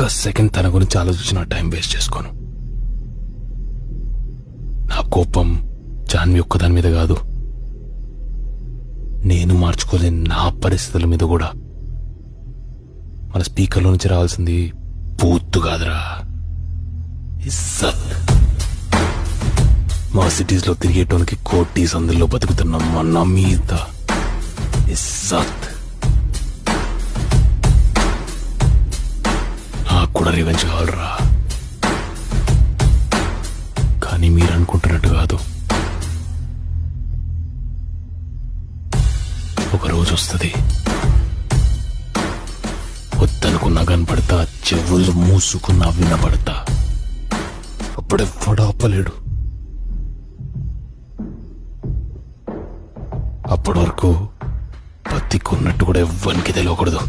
ఒక్క సెకండ్ తన గురించి ఆలోచించిన టైం వేస్ట్ చేసుకోను. నా కోపం జాన్వి ఒక్కదాని మీద కాదు, నేను మార్చుకోలేని నా పరిస్థితుల మీద కూడా. మన స్పీకర్లో నుంచి రావాల్సింది పూత్తు కాదురా, ఇజ్జత్. మా సిటీస్ లో తిరిగేటోనికి కోటి సందుల్లో బతుకుతున్న మన మీద ఇజ్జత్. నాకు కూడా రివెంజ్ కావాలరా, కానీ మీరు అనుకుంటున్నట్టు కాదు. ఒక రోజు వస్తుంది, వద్దనుకున్నా కనపడతా, చెవులు మూసుకున్నా వినపడతా. అప్పుడెప్పుడు ఆపలేడు. అప్పటి వరకు బతికున్నట్టు కూడా ఎవ్వరికి తెలియకూడదు.